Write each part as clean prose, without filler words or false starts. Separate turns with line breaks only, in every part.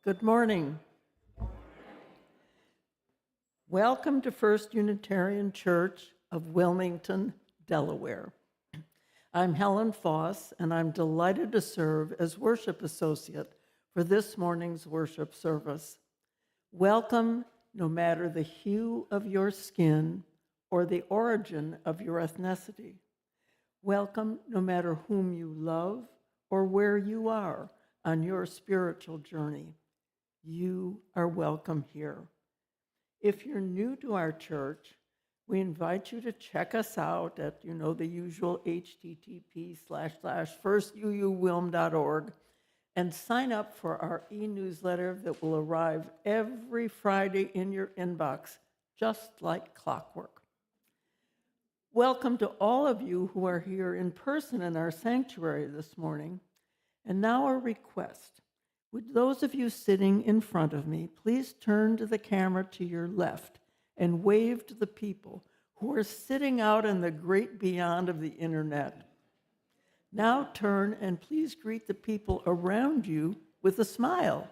Good morning. Welcome to First Unitarian Church of Wilmington, Delaware. I'm Helen Foss, and I'm delighted to serve as worship associate for this morning's worship service. Welcome, no matter the hue of your skin or the origin of your ethnicity. Welcome, no matter whom you love or where you are on your spiritual journey. You are welcome here. If you're new to our church, we invite you to check us out at, the usual http://firstuuwilm.org and sign up for our e-newsletter that will arrive every Friday in your inbox, just like clockwork. Welcome to all of you who are here in person in our sanctuary this morning. And now a request. Would those of you sitting in front of me please turn to the camera to your left and wave to the people who are sitting out in the great beyond of the internet. Now turn and please greet the people around you with a smile.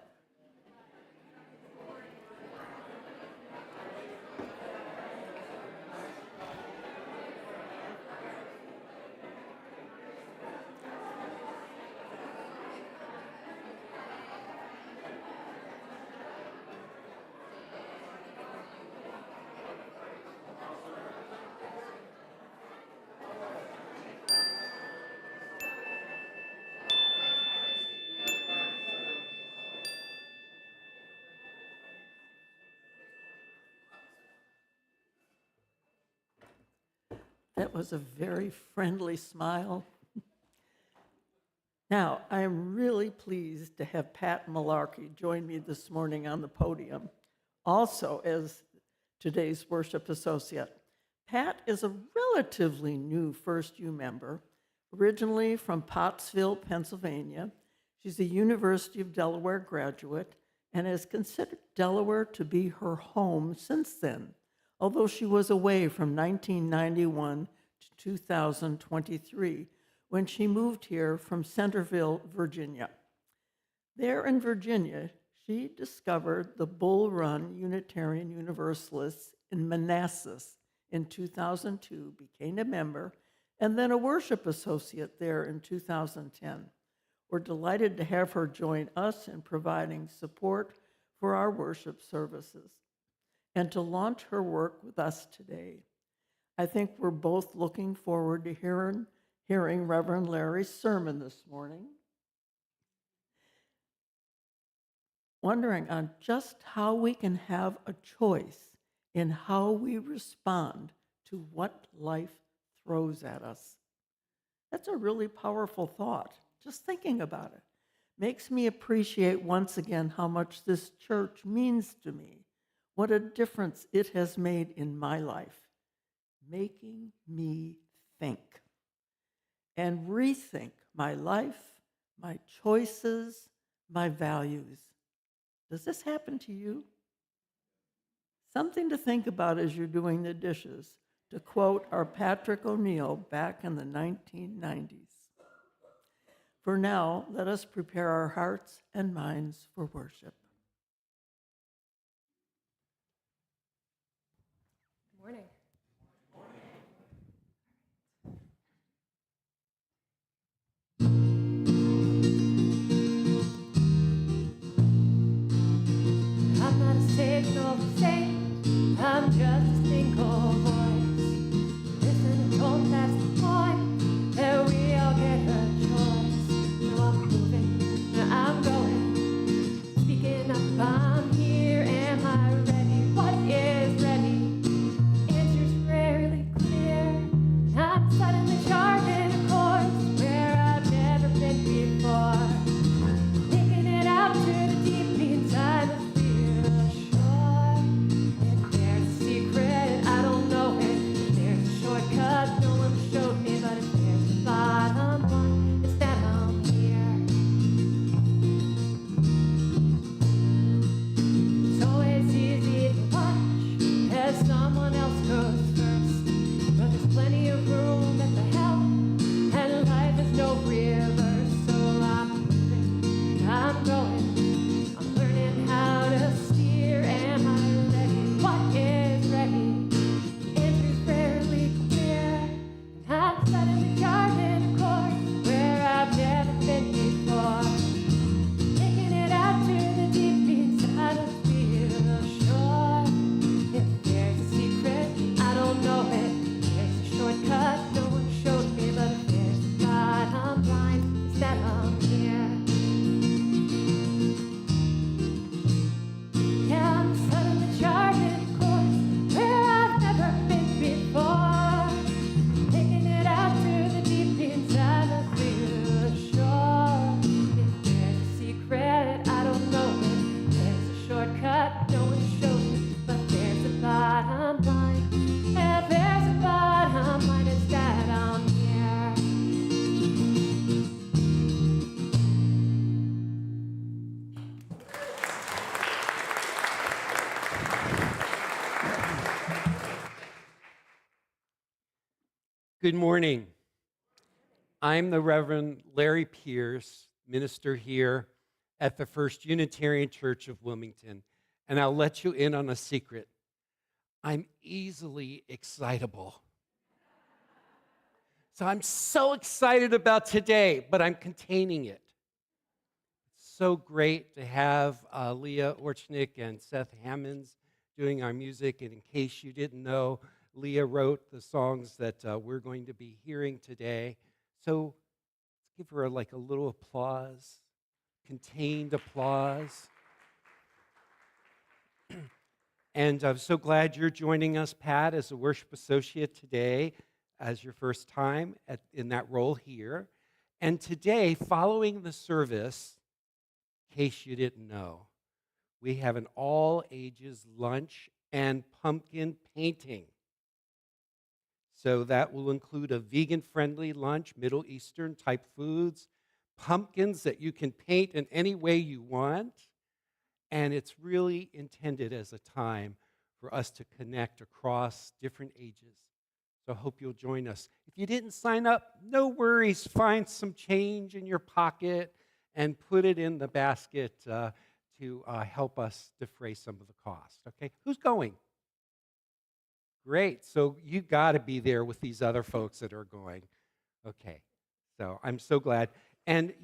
That was a very friendly smile. Now, I am really pleased to have Pat Malarkey join me this morning on the podium, also as today's worship associate. Pat is a relatively new First U member, originally from Pottsville, Pennsylvania. She's a University of Delaware graduate and has considered Delaware to be her home since then, although she was away from 1991 to 2023 when she moved here from Centerville, Virginia. There in Virginia, she discovered the Bull Run Unitarian Universalists in Manassas in 2002, became a member, and then a worship associate there in 2010. We're delighted to have her join us in providing support for our worship services and to launch her work with us today. I think we're both looking forward to hearing Reverend Larry's sermon this morning, wondering on just how we can have a choice in how we respond to what life throws at us. That's a really powerful thought. Just thinking about it makes me appreciate once again how much this church means to me. What a difference it has made in my life, making me think and rethink my life, my choices, my values. Does this happen to you? Something to think about as you're doing the dishes, to quote our Patrick O'Neill back in the 1990s. For now, let us prepare our hearts and minds for worship.
Good morning. I'm not a signal saint, I'm just a single voice. Listen, don't pass the point that we all get a choice. Now I'm moving, now I'm going, speaking up, I'm here. Am I ready? What is ready? Answers rarely clear. I'm suddenly charting a course where I've never been before. Making it out to the deep inside the fear ashore. If there's a secret
Good morning. I'm the Reverend Larry Pierce, minister here at the First Unitarian Church of Wilmington, and I'll let you in on a secret. I'm easily excitable. So I'm so excited about today, but I'm containing it. It's so great to have Leah Orchnick and Seth Hammonds doing our music, and in case you didn't know, Leah wrote the songs that we're going to be hearing today. So let's give her a little applause, contained applause. And I'm so glad you're joining us, Pat, as a worship associate today, as your first time in that role here. And today, following the service, in case you didn't know, we have an all-ages lunch and pumpkin painting. So that will include a vegan-friendly lunch, Middle Eastern type foods, pumpkins that you can paint in any way you want, and it's really intended as a time for us to connect across different ages. So I hope you'll join us. If you didn't sign up, no worries. Find some change in your pocket and put it in the basket to help us defray some of the cost. Okay, who's going? Great. So you got to be there with these other folks that are going. Okay. So I'm so glad. And,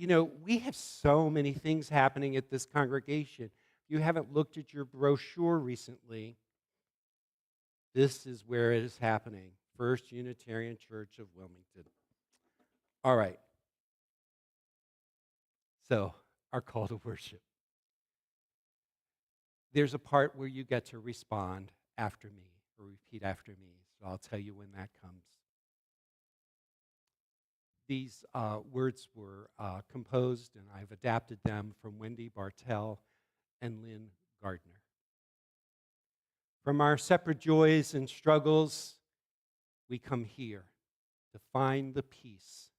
we have so many things happening at this congregation. If you haven't looked at your brochure recently, this is where it is happening. First Unitarian Church of Wilmington. All right. So our call to worship. There's a part where you get to respond after me or repeat after me. So I'll tell you when that comes. These words were composed, and I've adapted them from Wendy Bartell and Lynn Gardner. From our separate joys and struggles, we come here to find the peace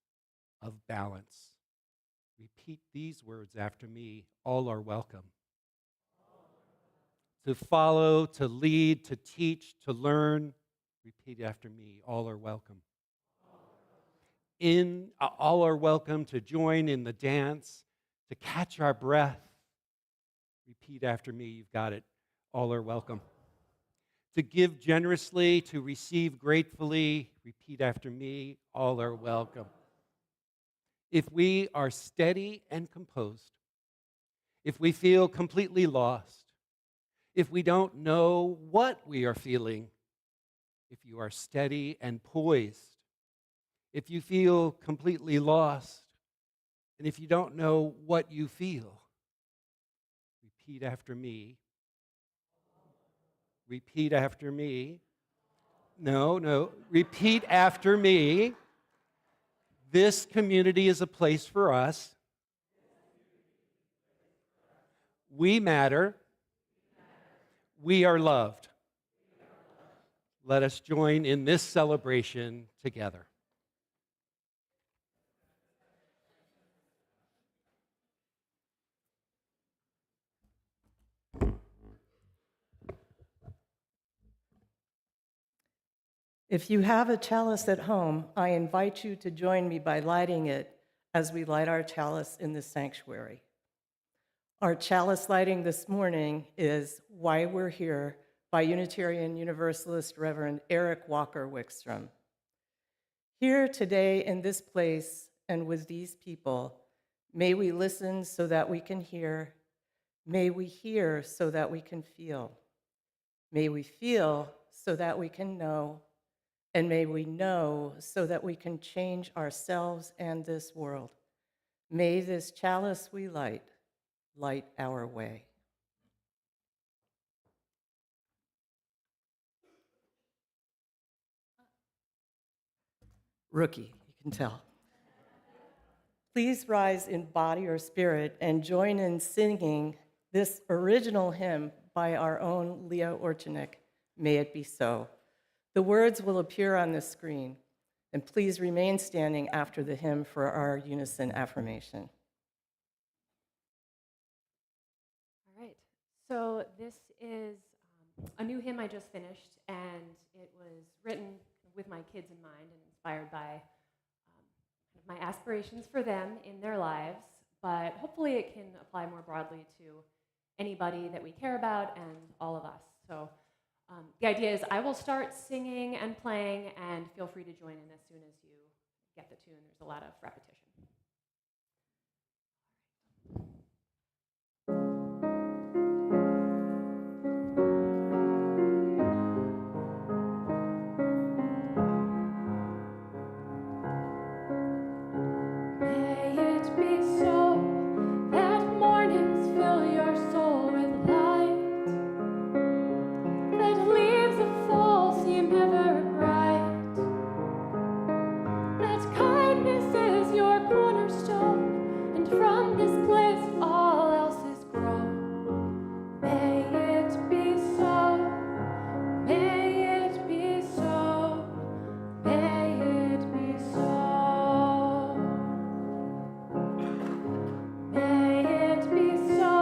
of balance. Repeat these words after me. All are welcome. To follow, to lead, to teach, to learn. Repeat after me. All are welcome. All are welcome to join in the dance, to catch our breath. Repeat after me. You've got it. All are welcome. To give generously, to receive gratefully. Repeat after me. All are welcome. If we are steady and composed, if we feel completely lost, if we don't know what we are feeling, if you are steady and poised, if you feel completely lost, and if you don't know what you feel, repeat after me. Repeat after me. No. Repeat after me. This community is a place for us. We matter. We are loved. Let us join in this celebration together.
If you have a chalice at home, I invite you to join me by lighting it as we light our chalice in the sanctuary. Our chalice lighting this morning is Why We're Here by Unitarian Universalist Reverend Eric Walker Wickstrom. Here today in this place and with these people, may we listen so that we can hear. May we hear so that we can feel. May we feel so that we can know. And may we know so that we can change ourselves and this world. May this chalice we light our way. Rookie, you can tell. Please rise in body or spirit and join in singing this original hymn by our own Leah Orchnick, May It Be So. The words will appear on the screen, and please remain standing after the hymn for our unison affirmation.
All right. So this is a new hymn I just finished, and it was written with my kids in mind and inspired by my aspirations for them in their lives, but hopefully it can apply more broadly to anybody that we care about and all of us. So the idea is I will start singing and playing, and feel free to join in as soon as you get the tune. There's a lot of repetition. May it be so that mornings fill your soul with light, that leaves of fall seem ever bright, that kindness is your cornerstone, and from this place all else is grown. May it be so, may it be so, may it be so. May it be so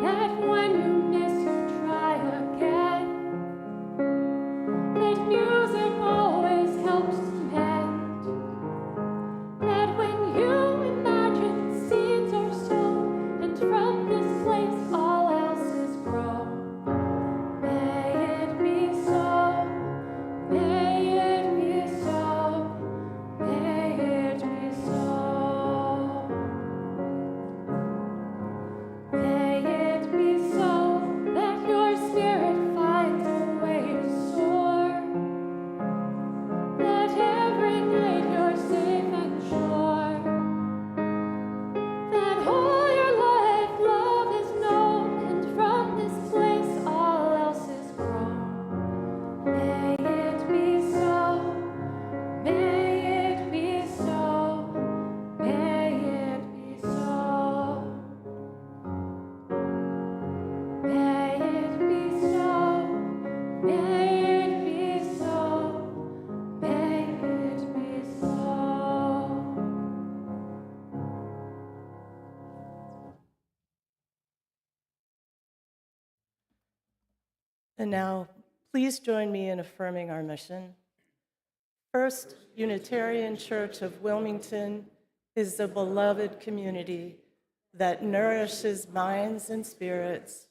that when you miss, you try again, that music always helps to mend, that when you imagine seeds are sown, and from this place all else is grown. May it be so, may it be so, may it be so. May it be so that your spirit finds a way to soar, that every night you're safe and sure, that all your life love is known, and from this place all else is grown. May it be so, may it be so, may it be so. May it be so, may it be so, may it be so.
And now, please join me in affirming our mission. First Unitarian Church of Wilmington is a beloved community that nourishes minds and spirits,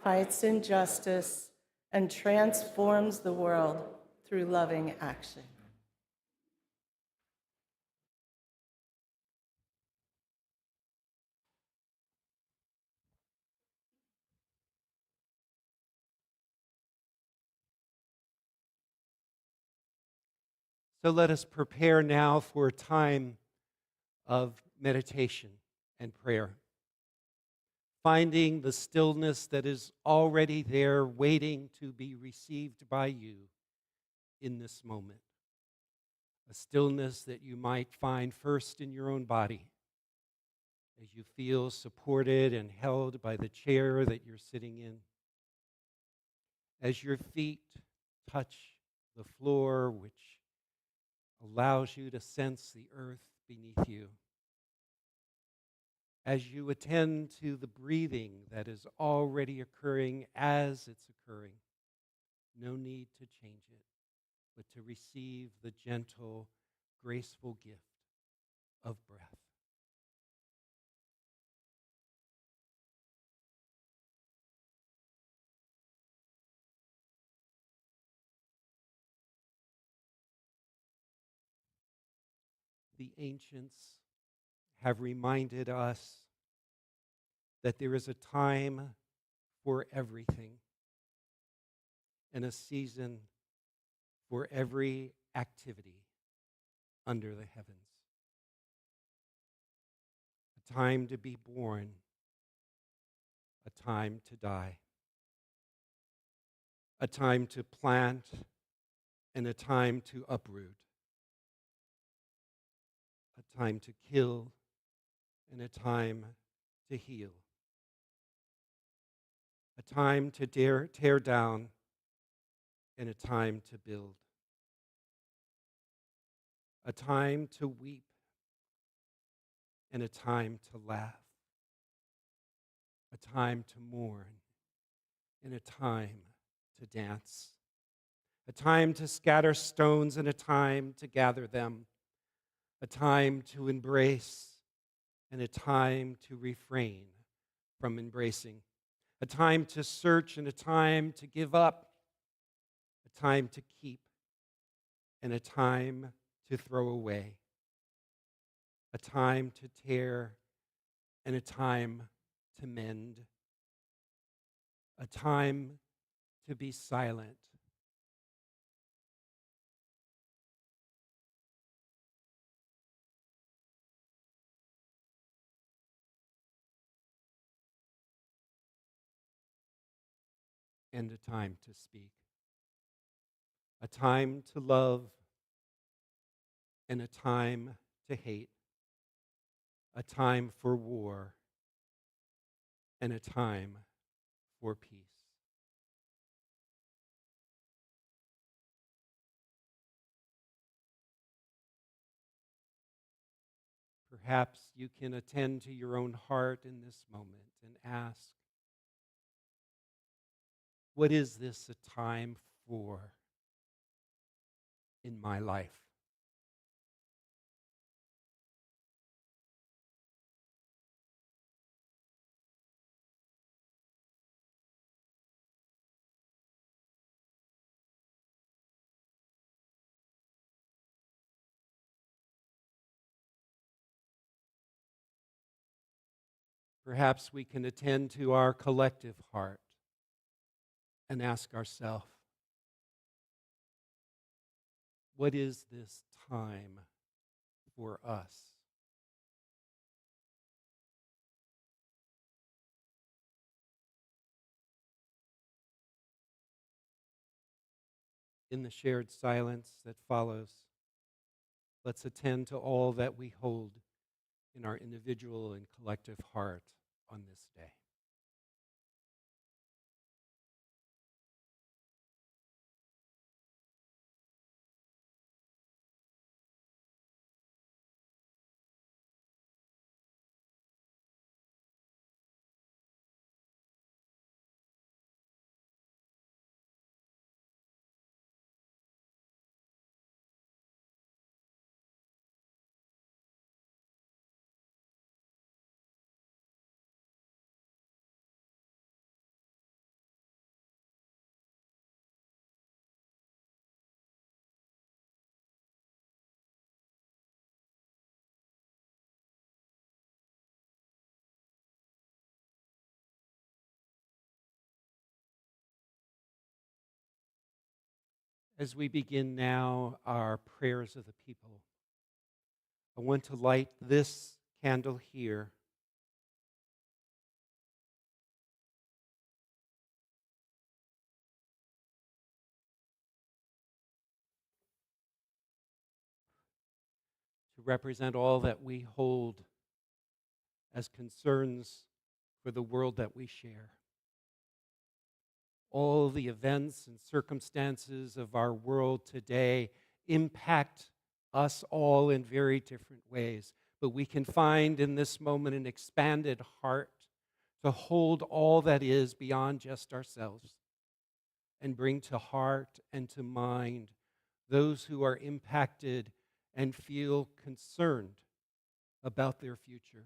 fights injustice, and transforms the world through loving action.
So let us prepare now for a time of meditation and prayer, finding the stillness that is already there waiting to be received by you in this moment. A stillness that you might find first in your own body as you feel supported and held by the chair that you're sitting in, as your feet touch the floor, which allows you to sense the earth beneath you, as you attend to the breathing that is already occurring as it's occurring. No need to change it, but to receive the gentle, graceful gift of breath. The ancients have reminded us that there is a time for everything and a season for every activity under the heavens. A time to be born, a time to die, a time to plant, and a time to uproot, a time to kill, and a time to heal, a time to tear down, and a time to build, a time to weep, and a time to laugh, a time to mourn, and a time to dance, a time to scatter stones and a time to gather them, a time to embrace and a time to refrain from embracing, a time to search and a time to give up, a time to keep and a time to throw away, a time to tear and a time to mend, a time to be silent, and a time to speak, a time to love and a time to hate, a time for war and a time for peace. Perhaps you can attend to your own heart in this moment and ask, what is this a time for in my life? Perhaps we can attend to our collective heart and ask ourselves, what is this time for us? In the shared silence that follows, let's attend to all that we hold in our individual and collective heart on this day. As we begin now our prayers of the people, I want to light this candle here to represent all that we hold as concerns for the world that we share. All the events and circumstances of our world today impact us all in very different ways. But we can find in this moment an expanded heart to hold all that is beyond just ourselves and bring to heart and to mind those who are impacted and feel concerned about their future.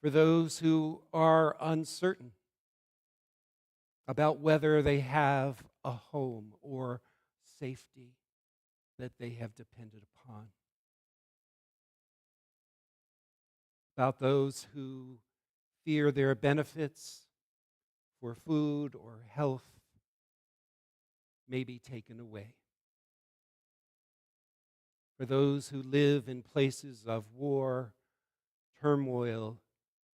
For those who are uncertain about whether they have a home or safety that they have depended upon. About those who fear their benefits for food or health may be taken away. For those who live in places of war, turmoil,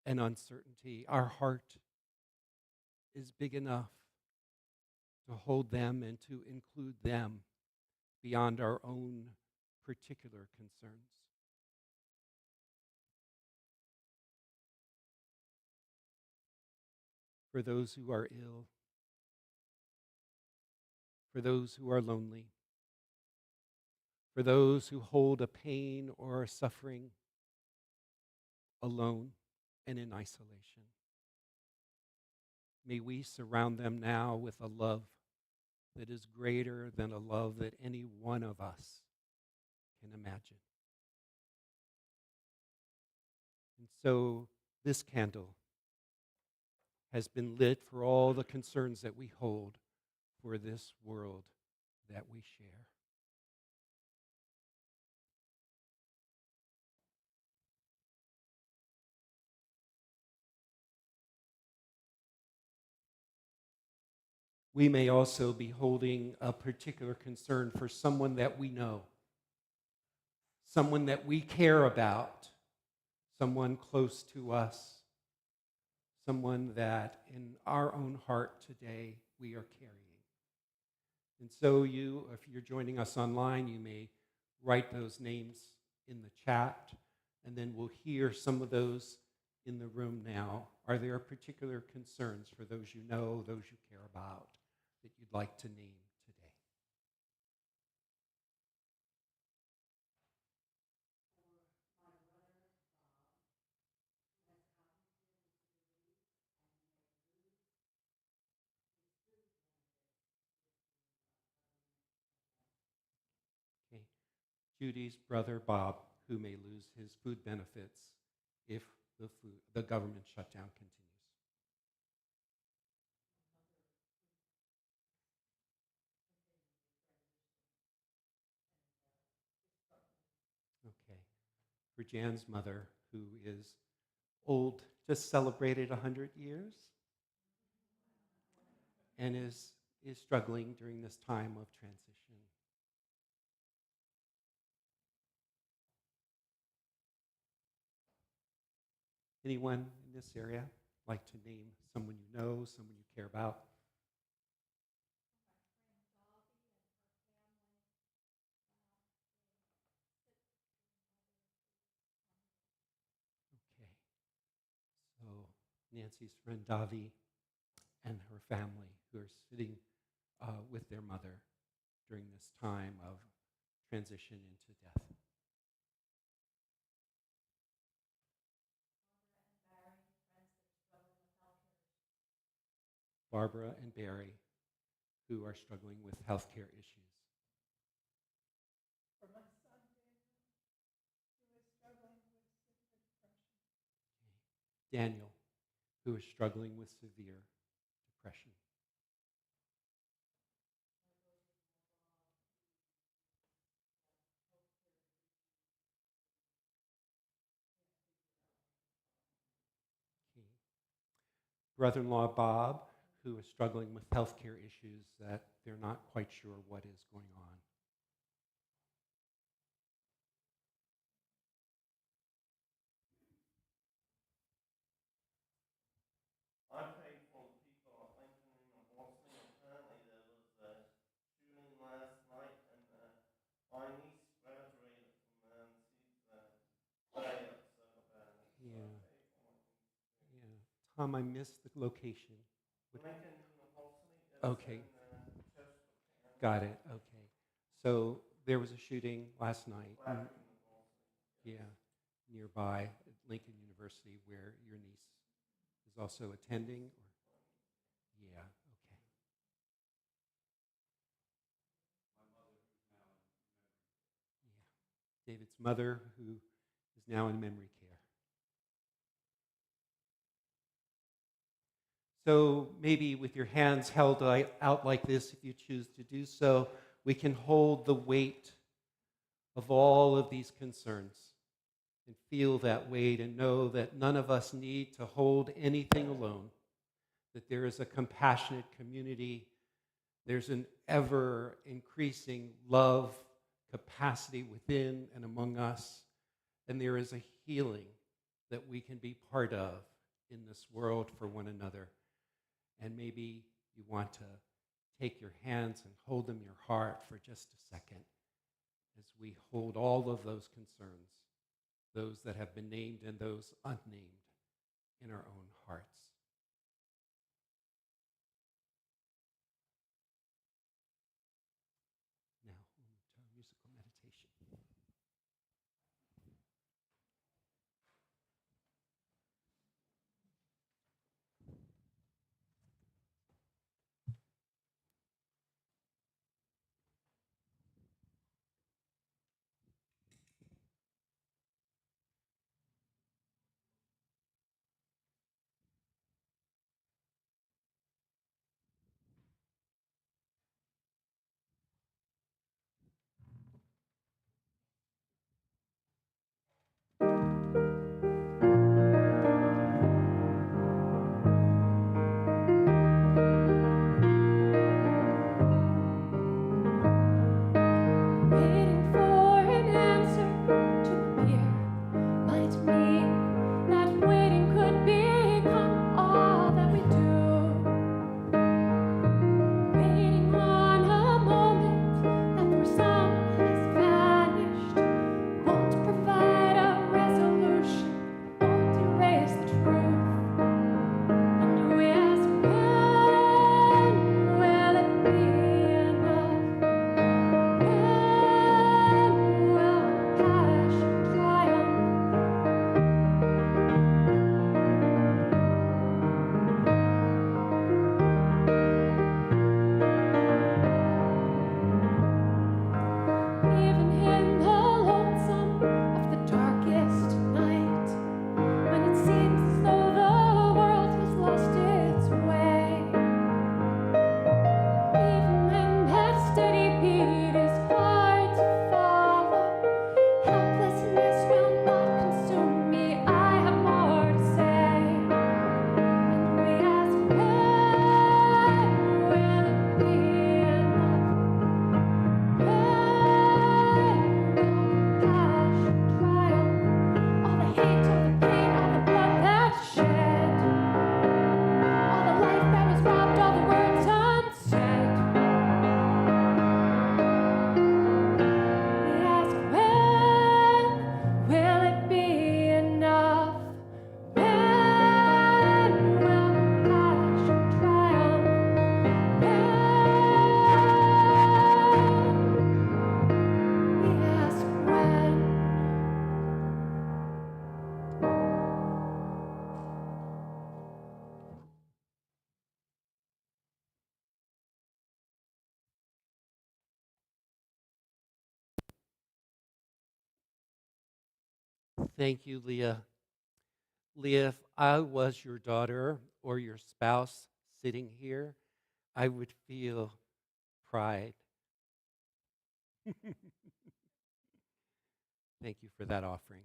and uncertainty, our heart is big enough to hold them and to include them beyond our own particular concerns. For those who are ill, for those who are lonely, for those who hold a pain or a suffering alone and in isolation. may we surround them now with a love that is greater than a love that any one of us can imagine. And so this candle has been lit for all the concerns that we hold for this world that we share. We may also be holding a particular concern for someone that we know, someone that we care about, someone close to us, someone that in our own heart today we are carrying. And so if you're joining us online, you may write those names in the chat, and then we'll hear some of those in the room now. Are there particular concerns for those you know, those you care about, that you'd like to name today? Okay. Judy's brother Bob, who may lose his food benefits if the government shutdown continues. Okay. For Jan's mother, who is old, just celebrated 100 years, and is struggling during this time of transition. Anyone in this area like to name someone you know, someone you care about? Okay. So Nancy's friend Davi and her family who are sitting with their mother during this time of transition into death. Barbara and Barry, who are struggling with healthcare issues.
For my son, Daniel, who is struggling with severe depression.
Okay. Daniel, who is struggling with severe depression. Okay. Brother-in-law Bob, who is struggling with healthcare issues that they're not quite sure what is going on.
I'm praying for the people at Lincoln and Boston. Apparently there was a shooting last night, and my niece graduated from there, and she's very upset about it. So
Yeah.
I pray for my niece.
Yeah. Tom, I missed the location.
Lincoln University is
Okay.
in Chester, Kansas.
Got it. Okay. So there was a shooting last night.
Black University.
Yeah, nearby at Lincoln University, where your niece is also attending. Yeah. Okay. Yeah. David's mother, who is now in memory care. So maybe with your hands held out like this, if you choose to do so, we can hold the weight of all of these concerns and feel that weight and know that none of us need to hold anything alone, that there is a compassionate community, there's an ever-increasing love capacity within and among us, and there is a healing that we can be part of in this world for one another. And maybe you want to take your hands and hold them in your heart for just a second as we hold all of those concerns, those that have been named and those unnamed, in our own hearts. Now, we'll move to our musical meditation. Thank you, Leah. Leah, if I was your daughter or your spouse sitting here, I would feel pride. Thank you for that offering.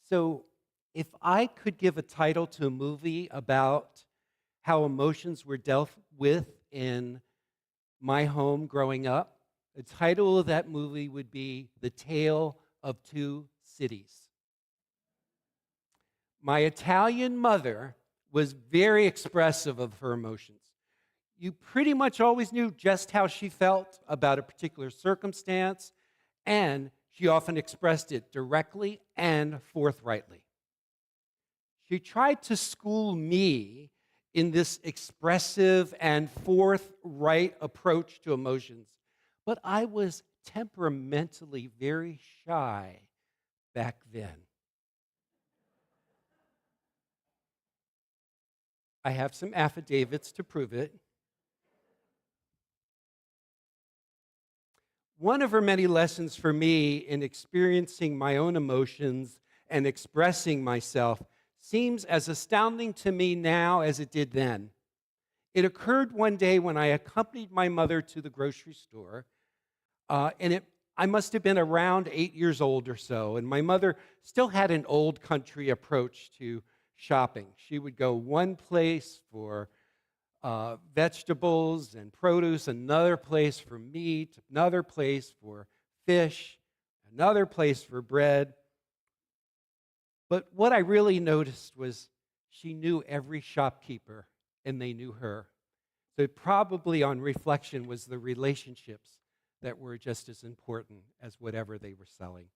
So, if I could give a title to a movie about how emotions were dealt with in my home growing up, the title of that movie would be The Tale of Two Cities. My Italian mother was very expressive of her emotions. You pretty much always knew just how she felt about a particular circumstance, and she often expressed it directly and forthrightly. She tried to school me in this expressive and forthright approach to emotions, but I was temperamentally very shy back then. I have some affidavits to prove it. One of her many lessons for me in experiencing my own emotions and expressing myself seems as astounding to me now as it did then. It occurred one day when I accompanied my mother to the grocery store, I must have been around 8 years old or so, and my mother still had an old country approach to shopping. She would go one place for vegetables and produce, another place for meat, another place for fish, another place for bread. But what I really noticed was she knew every shopkeeper and they knew her. So it probably on reflection was the relationships that were just as important as whatever they were selling.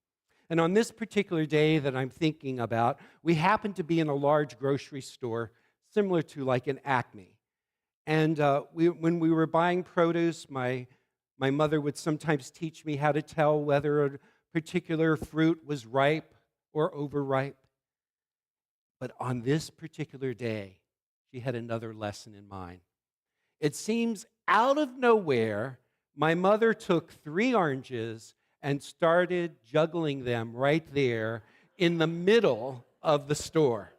And on this particular day that I'm thinking about, we happened to be in a large grocery store similar to like an Acme. And when we were buying produce, my mother would sometimes teach me how to tell whether a particular fruit was ripe or overripe. But on this particular day, she had another lesson in mind. It seems out of nowhere, my mother took 3 oranges and started juggling them right there in the middle of the store.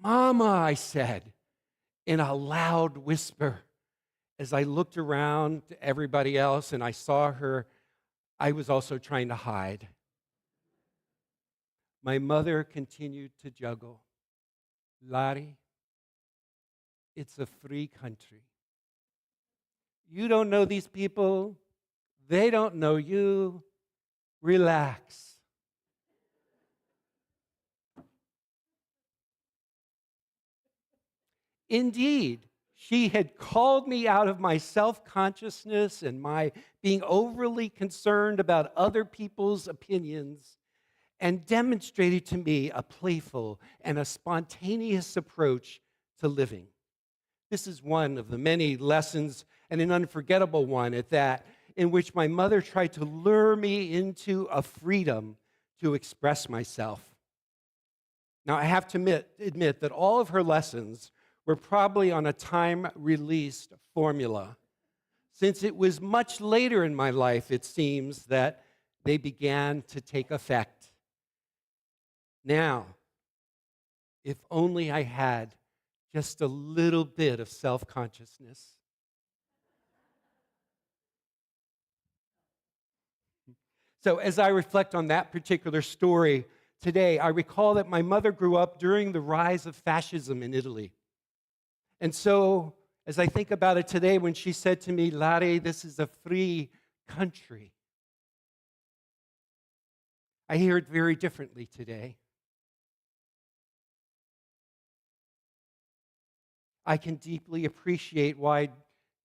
"Mama," I said in a loud whisper. As I looked around to everybody else and I saw her, I was also trying to hide. My mother continued to juggle. "Larry, it's a free country. You don't know these people. They don't know you. Relax." Indeed, she had called me out of my self-consciousness and my being overly concerned about other people's opinions and demonstrated to me a playful and a spontaneous approach to living. This is one of the many lessons, and an unforgettable one at that, in which my mother tried to lure me into a freedom to express myself. Now, I have to admit that all of her lessons were probably on a time-released formula, since it was much later in my life, it seems, that they began to take effect. Now, if only I had just a little bit of self-consciousness. So as I reflect on that particular story today, I recall that my mother grew up during the rise of fascism in Italy. And so as I think about it today, when she said to me, "Larry, this is a free country," I hear it very differently today. I can deeply appreciate why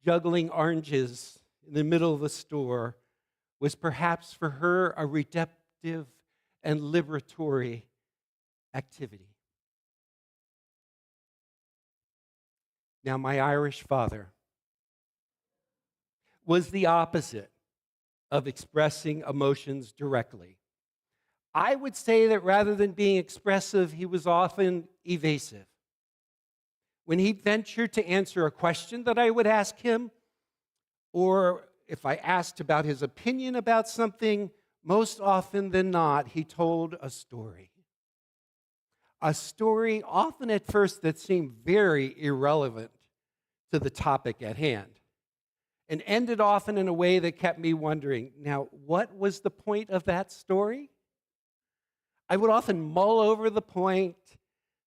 juggling oranges in the middle of the store was perhaps for her a redemptive and liberatory activity. Now, my Irish father was the opposite of expressing emotions directly. I would say that rather than being expressive, he was often evasive. When he ventured to answer a question that I would ask him, or if I asked about his opinion about something, most often than not, he told a story. A story, often at first, that seemed very irrelevant to the topic at hand, and ended often in a way that kept me wondering, now, what was the point of that story? I would often mull over the point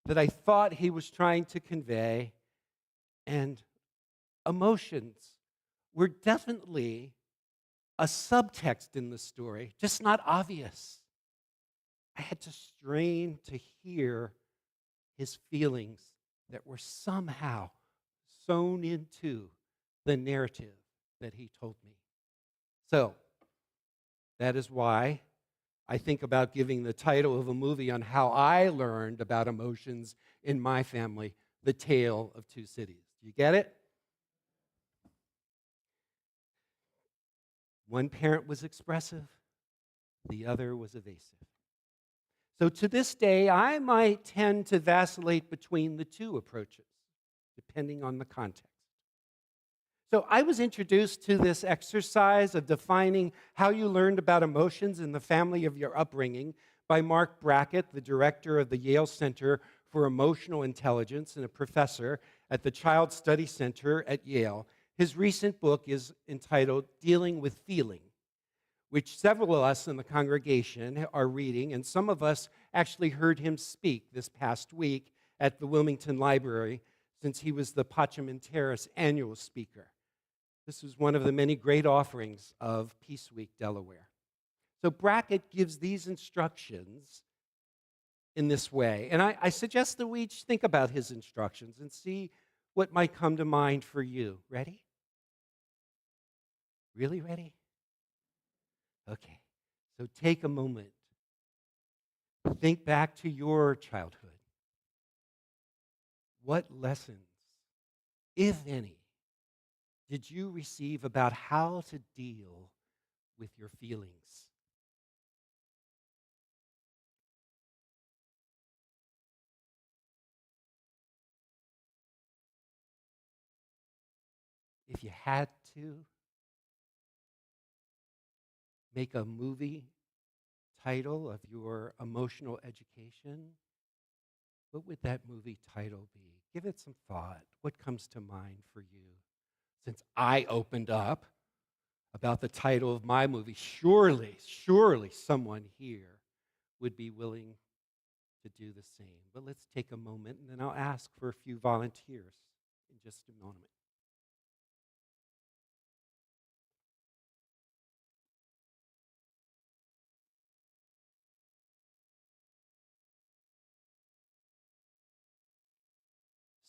that I thought he was trying to convey, and emotions were definitely a subtext in the story, just not obvious. I had to strain to hear his feelings that were somehow sewn into the narrative that he told me. So, that is why I think about giving the title of a movie on how I learned about emotions in my family, The Tale of Two Cities. Do you get it? One parent was expressive, the other was evasive. So to this day, I might tend to vacillate between the two approaches, depending on the context. So I was introduced to this exercise of defining how you learned about emotions in the family of your upbringing by Marc Brackett, the director of the Yale Center for Emotional Intelligence and a professor at the Child Study Center at Yale. His recent book is entitled Dealing with Feeling, which several of us in the congregation are reading, and some of us actually heard him speak this past week at the Wilmington Library, since he was the Pacem and Terris Annual Speaker. This was one of the many great offerings of Peace Week, Delaware. So Brackett gives these instructions in this way, and I suggest that we each think about his instructions and see what might come to mind for you. Ready? Really ready? Okay, so take a moment. Think back to your childhood. What lessons, if any, did you receive about how to deal with your feelings? If you had to make a movie title of your emotional education, what would that movie title be? Give it some thought. What comes to mind for you? Since I opened up about the title of my movie, surely someone here would be willing to do the same. But let's take a moment, and then I'll ask for a few volunteers in just a moment.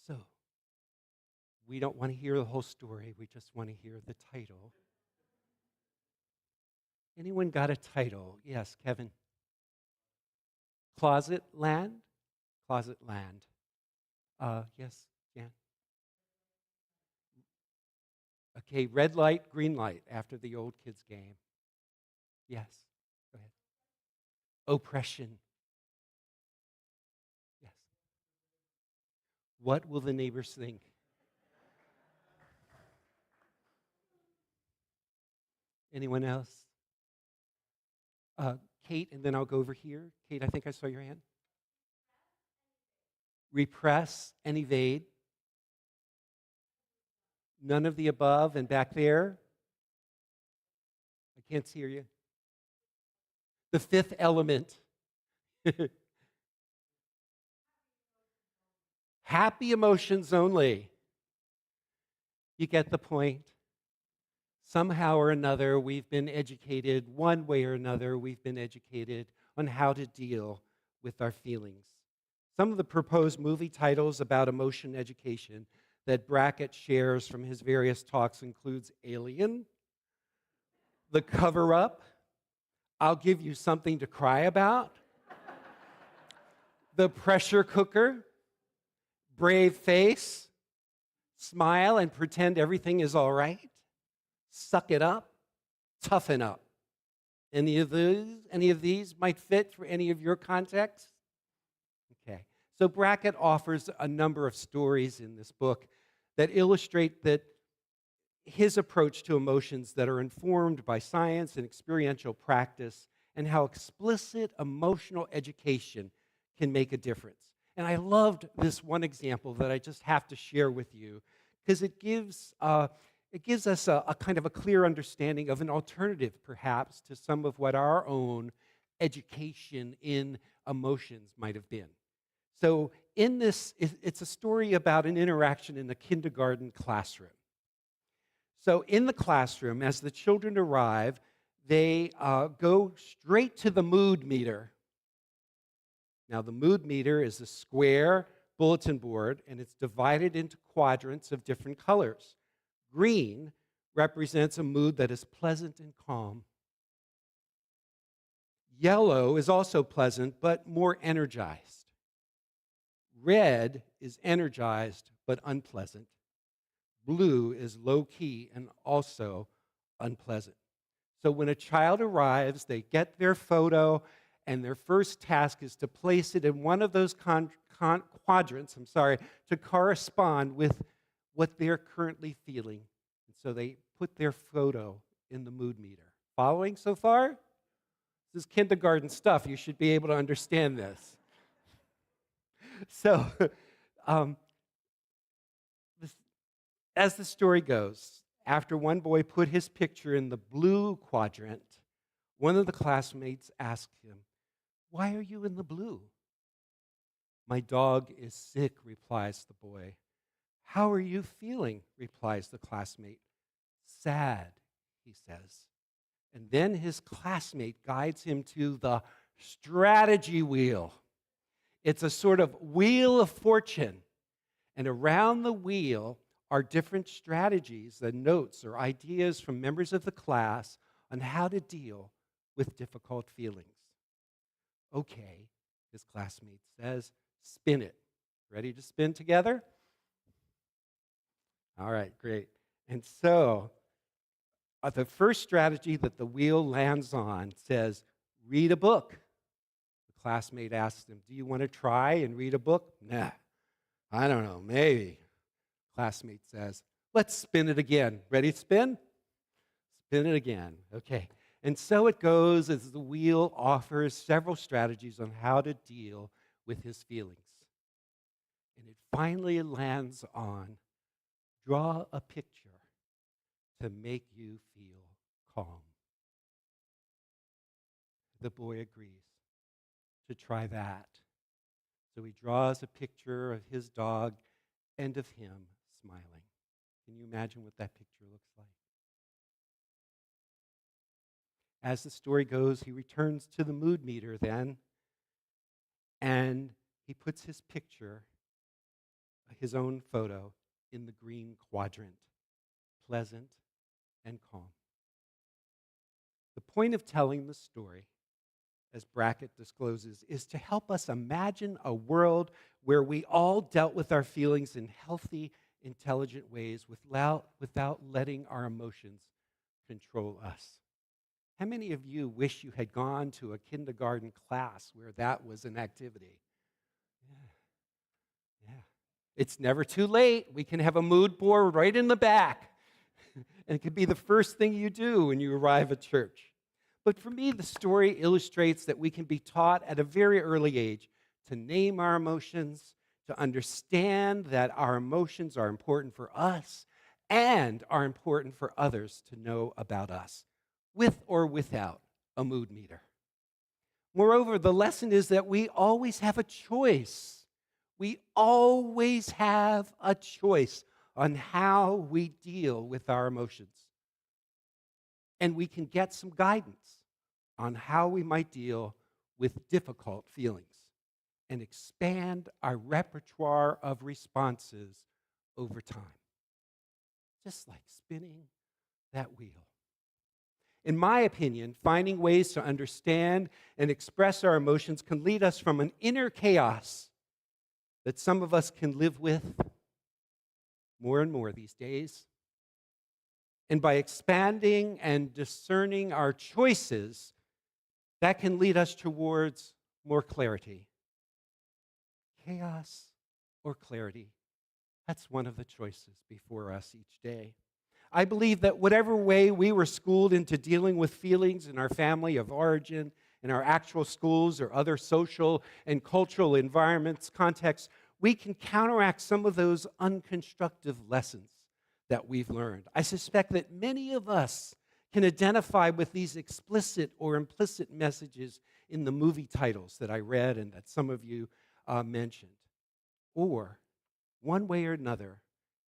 So, we don't want to hear the whole story. We just want to hear the title. Anyone got a title? Yes, Kevin. Closet Land? Closet Land. Yes, Jan. Okay, red light, green light after the old kids game. Yes, go ahead. Oppression. Yes. What will the neighbors think? Anyone else? Kate, and then I'll go over here. Kate, I think I saw your hand. Repress and evade. None of the above, and back there. I can't hear you. The fifth element. Happy emotions only. You get the point. Somehow or another, we've been educated, one way or another, we've been educated on how to deal with our feelings. Some of the proposed movie titles about emotion education that Brackett shares from his various talks includes Alien, The Cover-Up, I'll Give You Something to Cry About, The Pressure Cooker, Brave Face, Smile and Pretend Everything is All Right, Suck It Up, Toughen Up. Any of these might fit for any of your contexts? Okay. So Brackett offers a number of stories in this book that illustrate that his approach to emotions that are informed by science and experiential practice, and how explicit emotional education can make a difference. And I loved this one example that I just have to share with you because it gives us a kind of a clear understanding of an alternative, perhaps, to some of what our own education in emotions might have been. So in this, it's a story about an interaction in a kindergarten classroom. So in the classroom, as the children arrive, they go straight to the mood meter. Now, the mood meter is a square bulletin board, and it's divided into quadrants of different colors. Green represents a mood that is pleasant and calm. Yellow is also pleasant, but more energized. Red is energized, but unpleasant. Blue is low-key and also unpleasant. So when a child arrives, they get their photo, and their first task is to place it in one of those quadrants, to correspond with what they're currently feeling. And so they put their photo in the mood meter. Following so far? This is kindergarten stuff. You should be able to understand this. So, as the story goes, after one boy put his picture in the blue quadrant, one of the classmates asked him, "Why are you in the blue?" "My dog is sick," replies the boy. "How are you feeling?" replies the classmate. "Sad," he says. And then his classmate guides him to the strategy wheel. It's a sort of wheel of fortune. And around the wheel are different strategies and notes or ideas from members of the class on how to deal with difficult feelings. "Okay," his classmate says, "spin it." Ready to spin together? All right, great. And so, the first strategy that the wheel lands on says, "Read a book." The classmate asks him, "Do you want to try and read a book?" "Nah, I don't know, maybe." Classmate says, "Let's spin it again." Ready to spin? Spin it again. Okay. And so it goes as the wheel offers several strategies on how to deal with his feelings. And it finally lands on, "Draw a picture to make you feel calm." The boy agrees to try that. So he draws a picture of his dog and of him smiling. Can you imagine what that picture looks like? As the story goes, he returns to the mood meter then, and he puts his picture, his own photo, in the green quadrant, pleasant and calm. The point of telling the story, as Brackett discloses, is to help us imagine a world where we all dealt with our feelings in healthy, intelligent ways without letting our emotions control us. How many of you wish you had gone to a kindergarten class where that was an activity? Yeah. It's never too late. We can have a mood board right in the back. And it could be the first thing you do when you arrive at church. But for me, the story illustrates that we can be taught at a very early age to name our emotions, to understand that our emotions are important for us and are important for others to know about us, with or without a mood meter. Moreover, the lesson is that we always have a choice. We always have a choice on how we deal with our emotions. And we can get some guidance on how we might deal with difficult feelings and expand our repertoire of responses over time. Just like spinning that wheel. In my opinion, finding ways to understand and express our emotions can lead us from an inner chaos that some of us can live with more and more these days. And by expanding and discerning our choices, that can lead us towards more clarity. Chaos or clarity, that's one of the choices before us each day. I believe that whatever way we were schooled into dealing with feelings in our family of origin, in our actual schools or other social and cultural environments, contexts, we can counteract some of those unconstructive lessons that we've learned. I suspect that many of us can identify with these explicit or implicit messages in the movie titles that I read and that some of you mentioned. Or, one way or another,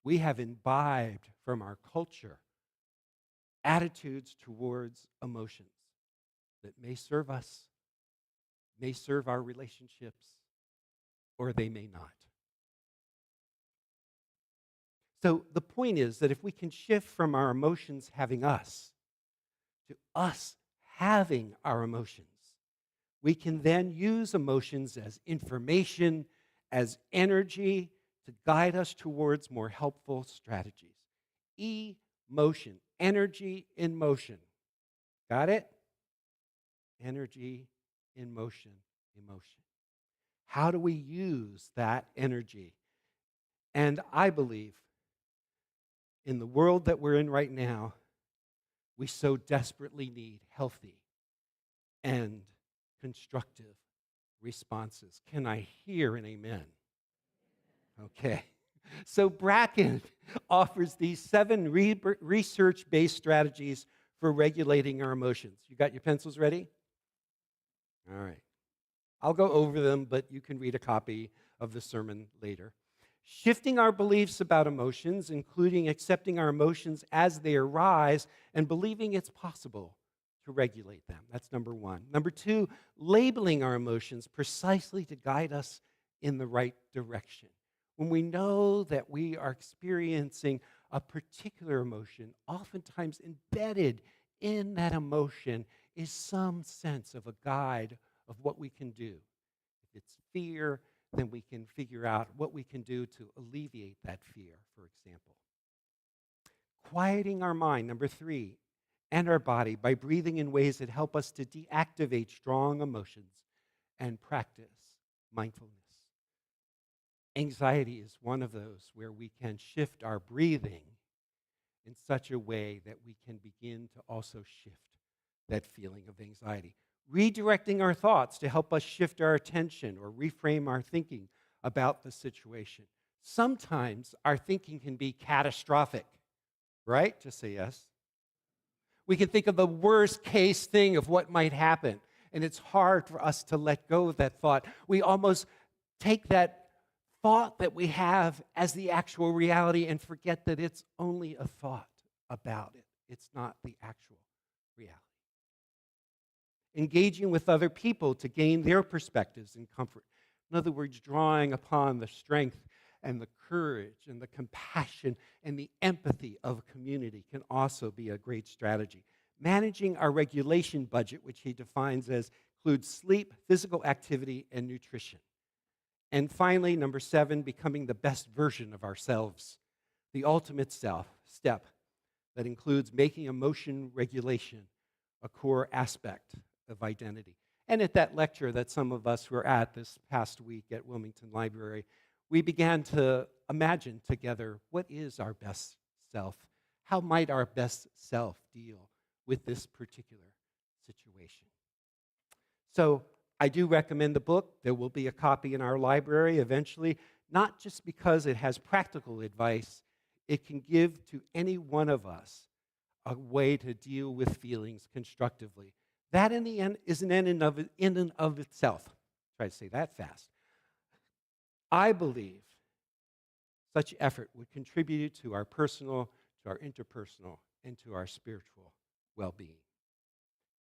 we have imbibed from our culture attitudes towards emotions that may serve us, may serve our relationships, or they may not. So the point is that if we can shift from our emotions having us to us having our emotions, we can then use emotions as information, as energy to guide us towards more helpful strategies. Emotion, energy in motion. Got it? Energy in motion, emotion. How do we use that energy? And I believe in the world that we're in right now, we so desperately need healthy and constructive responses. Can I hear an amen? Okay. So Brackett offers these 7 research-based strategies for regulating our emotions. You got your pencils ready? All right. I'll go over them, but you can read a copy of the sermon later. Shifting our beliefs about emotions, including accepting our emotions as they arise and believing it's possible to regulate them. That's number 1. Number 2, labeling our emotions precisely to guide us in the right direction. When we know that we are experiencing a particular emotion, oftentimes embedded in that emotion is some sense of a guide of what we can do. If it's fear, then we can figure out what we can do to alleviate that fear, for example. Quieting our mind, number 3, and our body by breathing in ways that help us to deactivate strong emotions and practice mindfulness. Anxiety is one of those where we can shift our breathing in such a way that we can begin to also shift that feeling of anxiety. Redirecting our thoughts to help us shift our attention or reframe our thinking about the situation. Sometimes our thinking can be catastrophic, right? Just say yes. We can think of the worst case thing of what might happen, and it's hard for us to let go of that thought. We almost take that thought that we have as the actual reality and forget that it's only a thought about it. It's not the actual reality. Engaging with other people to gain their perspectives and comfort. In other words, drawing upon the strength and the courage and the compassion and the empathy of a community can also be a great strategy. Managing our regulation budget, which he defines as includes sleep, physical activity, and nutrition. And finally, number 7, becoming the best version of ourselves. The ultimate step that includes making emotion regulation a core aspect of identity. And at that lecture that some of us were at this past week at Wilmington Library, we began to imagine together, what is our best self? How might our best self deal with this particular situation? So I do recommend the book. There will be a copy in our library eventually, not just because it has practical advice. It can give to any one of us a way to deal with feelings constructively. That, in the end, is an end in and of itself. Try to say that fast. I believe such effort would contribute to our personal, to our interpersonal, and to our spiritual well-being.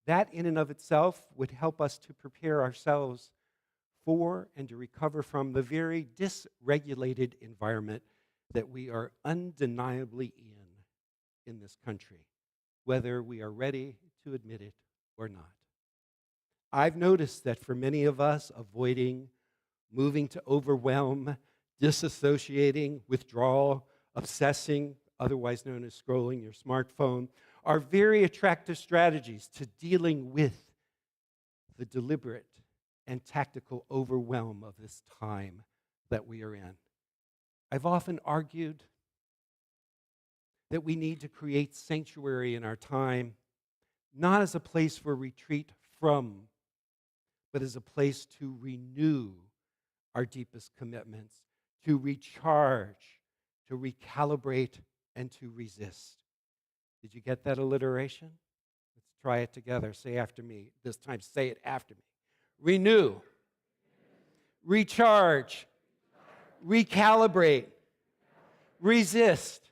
That, in and of itself, would help us to prepare ourselves for and to recover from the very dysregulated environment that we are undeniably in this country, whether we are ready to admit it or not. I've noticed that for many of us, avoiding, moving to overwhelm, disassociating, withdrawal, obsessing, otherwise known as scrolling your smartphone, are very attractive strategies to dealing with the deliberate and tactical overwhelm of this time that we are in. I've often argued that we need to create sanctuary in our time, not as a place for retreat from, but as a place to renew our deepest commitments, to recharge, to recalibrate, and to resist. Did you get that alliteration? Let's try it together. Say after me. This time, say it after me. Renew, recharge, recalibrate, resist.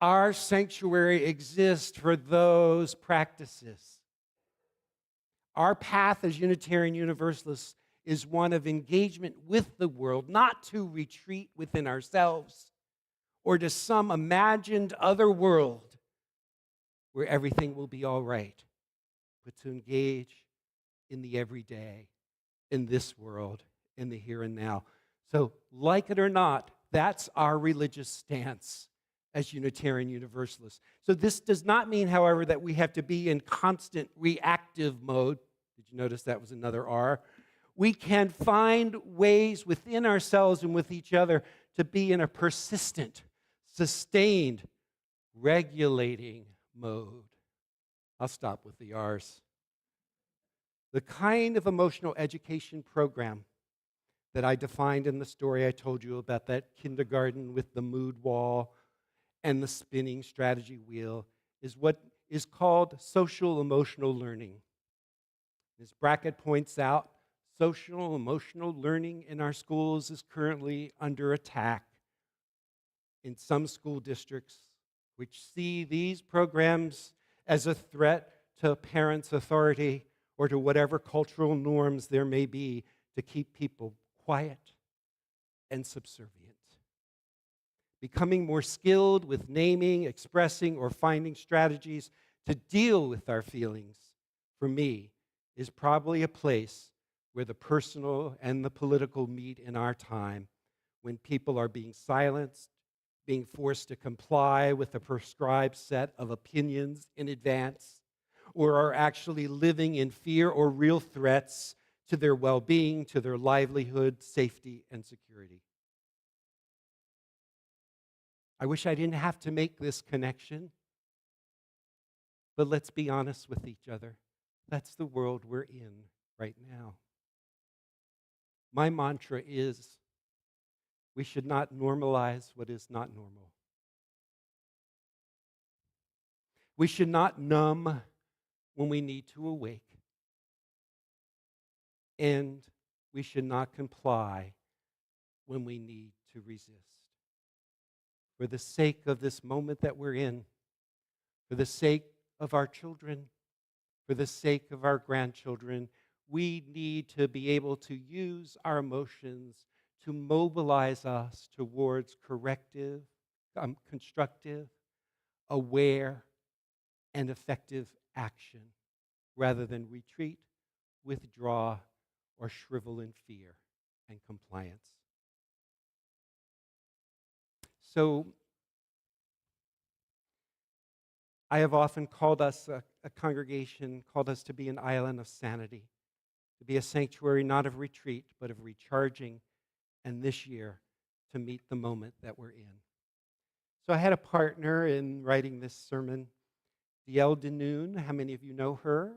Our sanctuary exists for those practices. Our path as Unitarian Universalists is one of engagement with the world, not to retreat within ourselves or to some imagined other world where everything will be all right, but to engage in the everyday, in this world, in the here and now. So, like it or not, that's our religious stance as Unitarian Universalists. So this does not mean, however, that we have to be in constant reactive mode. Did you notice that was another R? We can find ways within ourselves and with each other to be in a persistent, sustained, regulating mode. I'll stop with the R's. The kind of emotional education program that I defined in the story I told you about that kindergarten with the mood wall and the spinning strategy wheel is what is called social emotional learning. As Brackett points out, social emotional learning in our schools is currently under attack in some school districts, which see these programs as a threat to parents' authority or to whatever cultural norms there may be to keep people quiet and subservient. Becoming more skilled with naming, expressing, or finding strategies to deal with our feelings, for me, is probably a place where the personal and the political meet in our time, when people are being silenced, being forced to comply with a prescribed set of opinions in advance, or are actually living in fear or real threats to their well-being, to their livelihood, safety, and security. I wish I didn't have to make this connection, but let's be honest with each other. That's the world we're in right now. My mantra is, we should not normalize what is not normal. We should not numb when we need to awake. And we should not comply when we need to resist. For the sake of this moment that we're in, for the sake of our children, for the sake of our grandchildren, we need to be able to use our emotions to mobilize us towards corrective, constructive, aware, and effective action, rather than retreat, withdraw, or shrivel in fear and compliance. So, I have often called us, a congregation, called us to be an island of sanity, to be a sanctuary not of retreat, but of recharging, and this year, to meet the moment that we're in. So I had a partner in writing this sermon, DL Denoon. How many of you know her?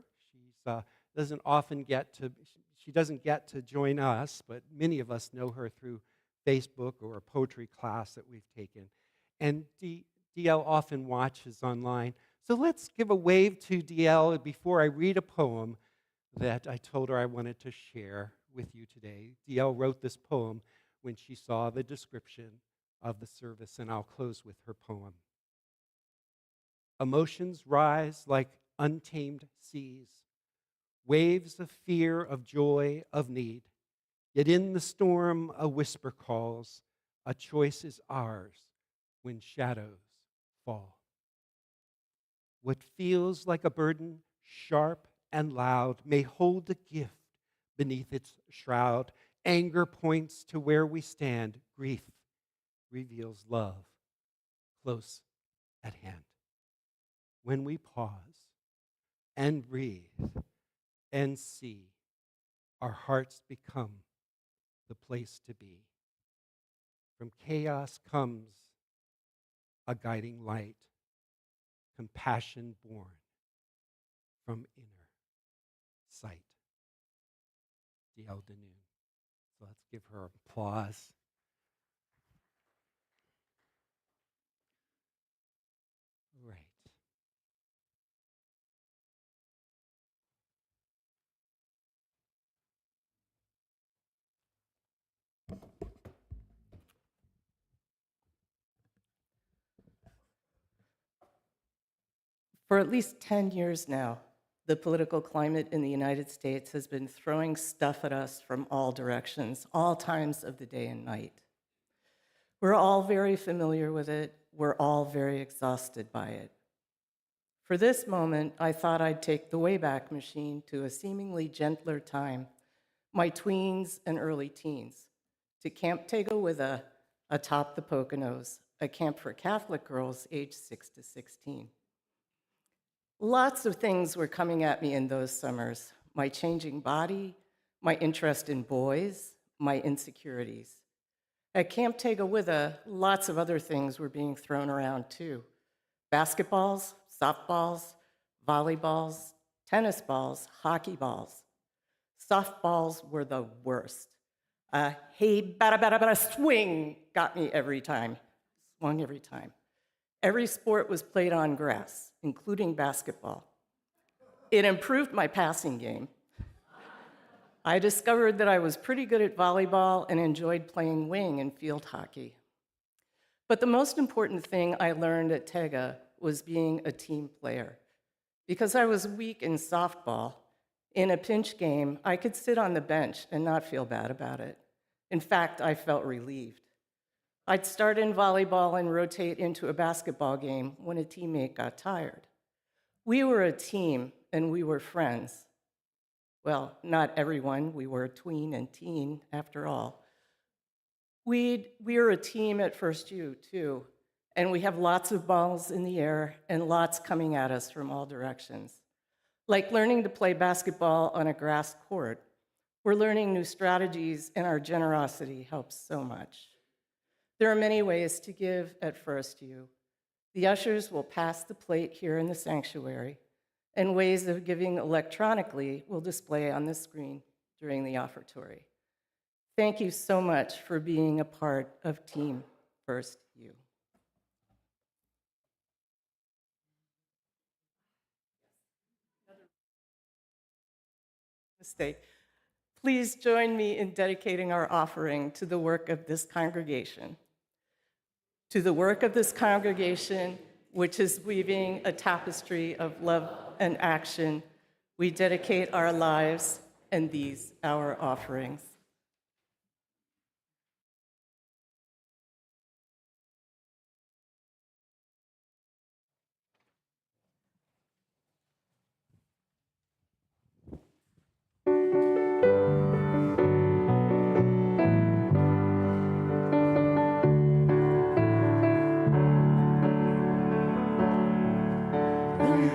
She doesn't get to join us, but many of us know her through Facebook or a poetry class that we've taken. And DL often watches online. So let's give a wave to DL before I read a poem that I told her I wanted to share with you today. DL wrote this poem when she saw the description of the service, and I'll close with her poem. Emotions rise like untamed seas, waves of fear, of joy, of need. Yet in the storm a whisper calls, a choice is ours when shadows fall. What feels like a burden, sharp and loud, may hold a gift beneath its shroud. Anger points to where we stand. Grief reveals love close at hand. When we pause and breathe and see, our hearts become the place to be. From chaos comes a guiding light, compassion born from inner sight. D.L. Danu. So let's give her applause. Right.
For at least 10 years now, the political climate in the United States has been throwing stuff at us from all directions, all times of the day and night. We're all very familiar with it. We're all very exhausted by it. For this moment, I thought I'd take the Wayback Machine to a seemingly gentler time, my tweens and early teens, to Camp Tegawitha atop the Poconos, a camp for Catholic girls aged 6 to 16. Lots of things were coming at me in those summers: my changing body, my interest in boys, my insecurities. At Camp Tegawitha, lots of other things were being thrown around too: basketballs, softballs, volleyballs, tennis balls, hockey balls. Softballs were the worst. Hey, bada, bada, bada, swing got me every time, swung every time. Every sport was played on grass, including basketball. It improved my passing game. I discovered that I was pretty good at volleyball and enjoyed playing wing and field hockey. But the most important thing I learned at Tega was being a team player. Because I was weak in softball, in a pinch game, I could sit on the bench and not feel bad about it. In fact, I felt relieved. I'd start in volleyball and rotate into a basketball game when a teammate got tired. We were a team and we were friends. Well, not everyone. We were a tween and teen, after all. We were a team at First U, too, and we have lots of balls in the air and lots coming at us from all directions. Like learning to play basketball on a grass court, we're learning new strategies, and our generosity helps so much. There are many ways to give at First U. The ushers will pass the plate here in the sanctuary, and ways of giving electronically will display on the screen during the offertory. Thank you so much for being a part of Team First U. Mistake. Please join me in dedicating our offering to the work of this congregation. To the work of this congregation, which is weaving a tapestry of love and action, we dedicate our lives and these our offerings.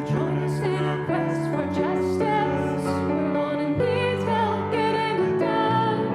Join us in a quest for justice. We're gonna need help getting it done.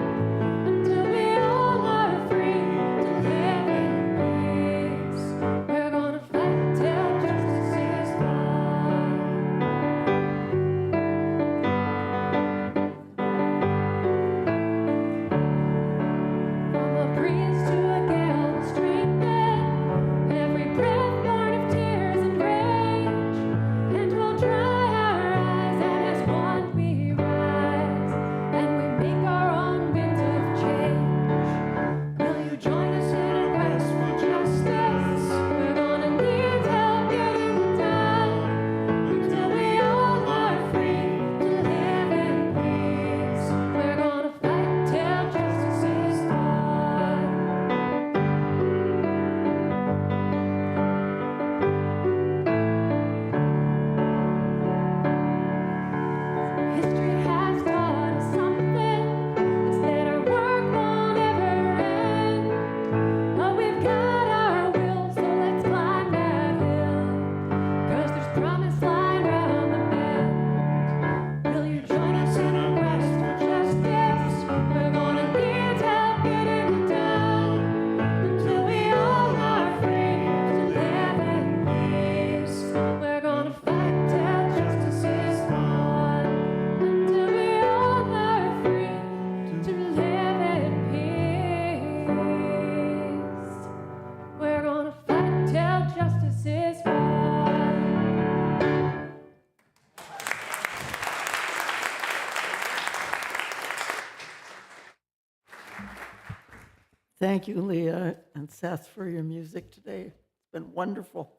Thank you, Leah and Seth, for your music today. It's been wonderful.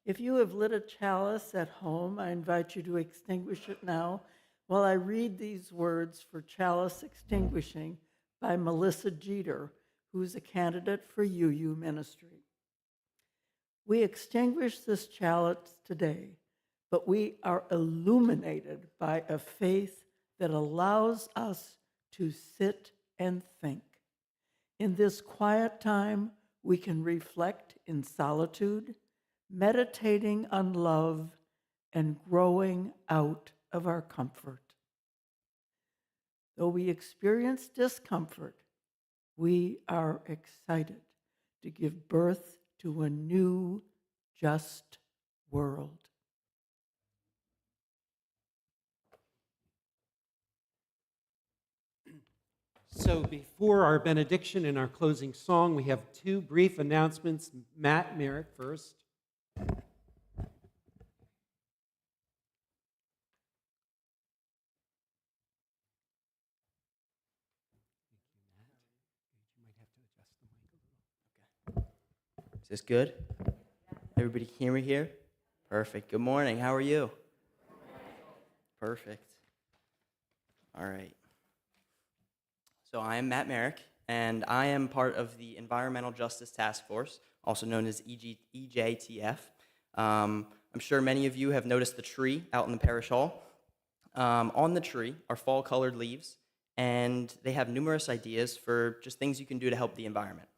If you have lit a chalice at home, I invite you to extinguish it now while I read these words for chalice extinguishing by Melissa Jeter, who's a candidate for UU ministry. We extinguish this chalice today, but we are illuminated by a faith that allows us to sit and think. In this quiet time, we can reflect in solitude, meditating on love, and growing out of our comfort. Though we experience discomfort, we are excited to give birth to a new, just world.
So before our benediction and our closing song, we have two brief announcements. Matt, Marc first.
Is this good? Everybody hear me here? Perfect. Good morning. How are you? Perfect. All right. So I am Matt Marc, and I am part of the Environmental Justice Task Force, also known as EJTF. I'm sure many of you have noticed the tree out in the parish hall. On the tree are fall-colored leaves, and they have numerous ideas for just things you can do to help the environment.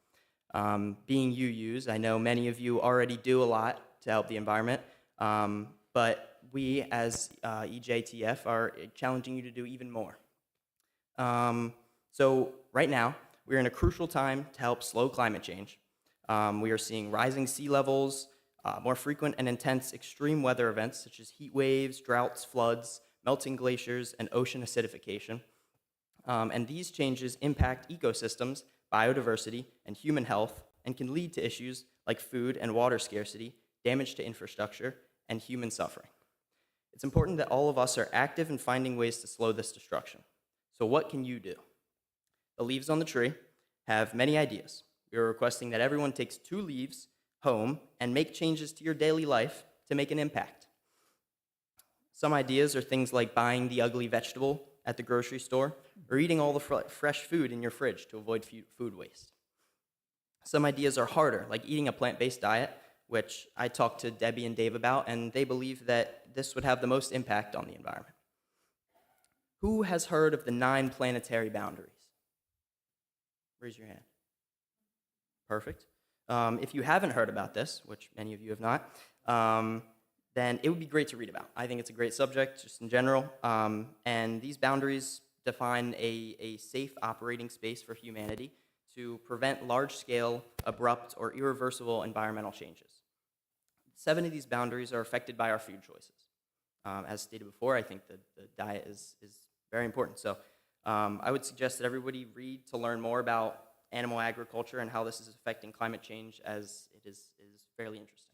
Being UUs, I know many of you already do a lot to help the environment, but we as EJTF are challenging you to do even more. So right now, we're in a crucial time to help slow climate change. We are seeing rising sea levels, more frequent and intense extreme weather events such as heat waves, droughts, floods, melting glaciers, and ocean acidification. And these changes impact ecosystems, biodiversity, and human health, and can lead to issues like food and water scarcity, damage to infrastructure, and human suffering. It's important that all of us are active in finding ways to slow this destruction. So what can you do? The leaves on the tree have many ideas. We are requesting that everyone takes 2 leaves home and make changes to your daily life to make an impact. Some ideas are things like buying the ugly vegetable at the grocery store or eating all the fresh food in your fridge to avoid food waste. Some ideas are harder, like eating a plant-based diet, which I talked to Debbie and Dave about, and they believe that this would have the most impact on the environment. Who has heard of the 9 planetary boundaries? Raise your hand. Perfect. If you haven't heard about this, which many of you have not, then it would be great to read about. I think it's a great subject, just in general. And these boundaries define a safe operating space for humanity to prevent large-scale, abrupt, or irreversible environmental changes. 7 of these boundaries are affected by our food choices. As stated before, I think the diet is very important. So I would suggest that everybody read to learn more about animal agriculture and how this is affecting climate change, as it is fairly interesting.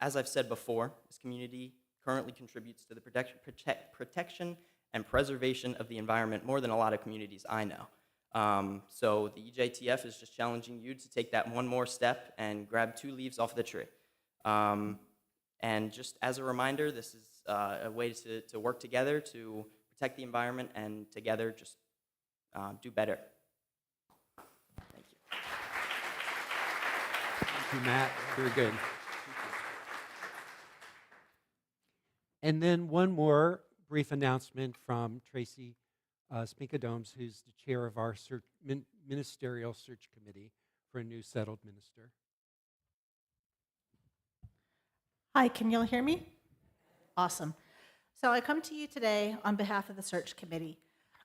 As I've said before, this community currently contributes to the protection and preservation of the environment more than a lot of communities I know. So the EJTF is just challenging you to take that one more step and grab 2 leaves off the tree. And just as a reminder, this is a way to work together to protect the environment and together just do better. Thank you.
Thank you, Matt. Very good. And then one more brief announcement from Tracy Spinkadomes, who's the chair of our ministerial search committee for a new settled minister.
Hi, can y'all hear me? Awesome. So I come to you today on behalf of the search committee.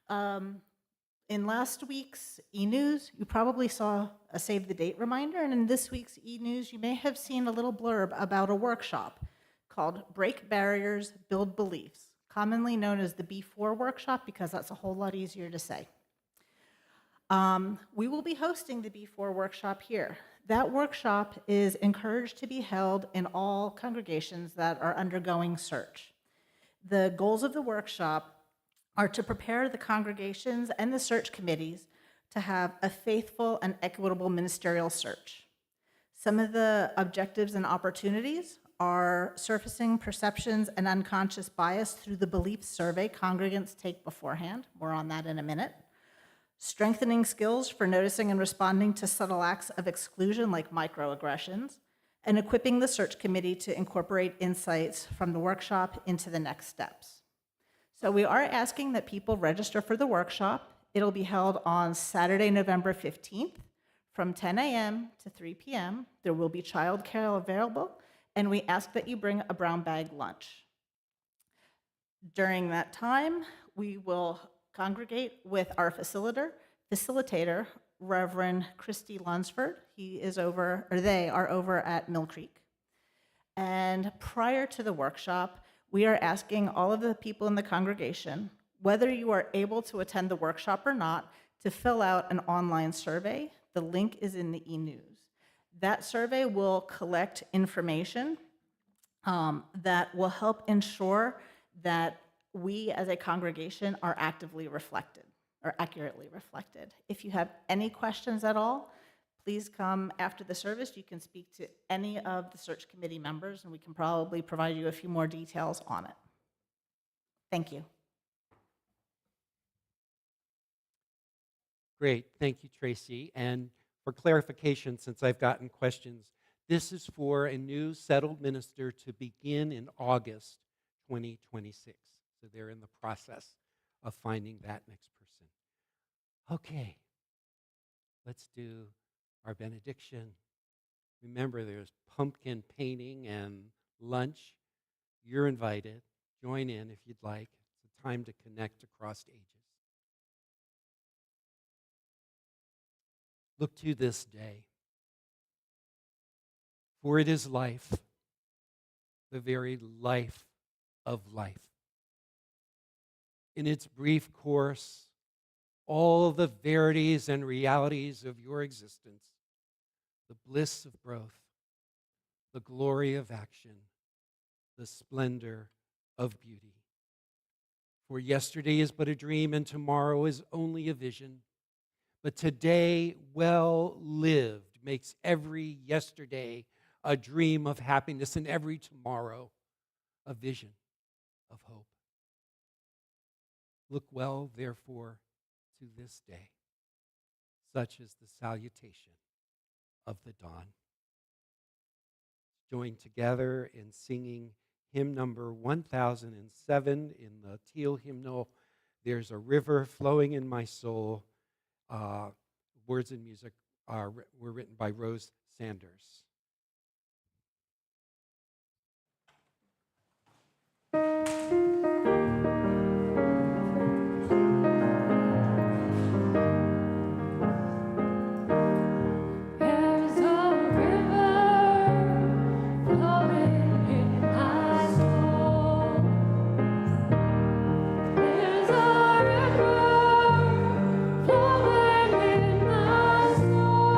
In last week's e-news, you probably saw a save the date reminder, and in this week's e-news, you may have seen a little blurb about a workshop called Break Barriers, Build Beliefs, commonly known as the B4 workshop because that's a whole lot easier to say. We will be hosting the B4 workshop here. That workshop is encouraged to be held in all congregations that are undergoing search. The goals of the workshop are to prepare the congregations and the search committees to have a faithful and equitable ministerial search. Some of the objectives and opportunities are surfacing perceptions and unconscious bias through the belief survey congregants take beforehand. More on that in a minute. Strengthening skills for noticing and responding to subtle acts of exclusion like microaggressions, and equipping the search committee to incorporate insights from the workshop into the next steps. So we are asking that people register for the workshop. It'll be held on Saturday, November 15th from 10 a.m. to 3 p.m. There will be childcare available, and we ask that you bring a brown bag lunch. During that time, we will congregate with our facilitator, Reverend Christy Lunsford. They are over at Mill Creek. And prior to the workshop, we are asking all of the people in the congregation, whether you are able to attend the workshop or not, to fill out an online survey. The link is in the e-news. That survey will collect information that will help ensure that we as a congregation are actively reflected or accurately reflected. If you have any questions at all, please come after the service. You can speak to any of the search committee members, and we can probably provide you a few more details on it. Thank you.
Great, thank you, Tracy. And for clarification, since I've gotten questions, this is for a new settled minister to begin in August 2026. So they're in the process of finding that next person. Okay, let's do our benediction. Remember, there's pumpkin painting and lunch. You're invited. Join in if you'd like. It's a time to connect across ages. Look to this day, for it is life, the very life of life. In its brief course, all the verities and realities of your existence, the bliss of growth, the glory of action, the splendor of beauty. For yesterday is but a dream, and tomorrow is only a vision. But today, well lived, makes every yesterday a dream of happiness, and every tomorrow a vision of hope. Look well, therefore, to this day. Such is the salutation of the dawn. Join together in singing hymn number 1007 in the Teal hymnal, There's a River Flowing in My Soul. Words and music were written by Rose Sanders.
There's a river flowing in my soul. There's a river flowing in my soul.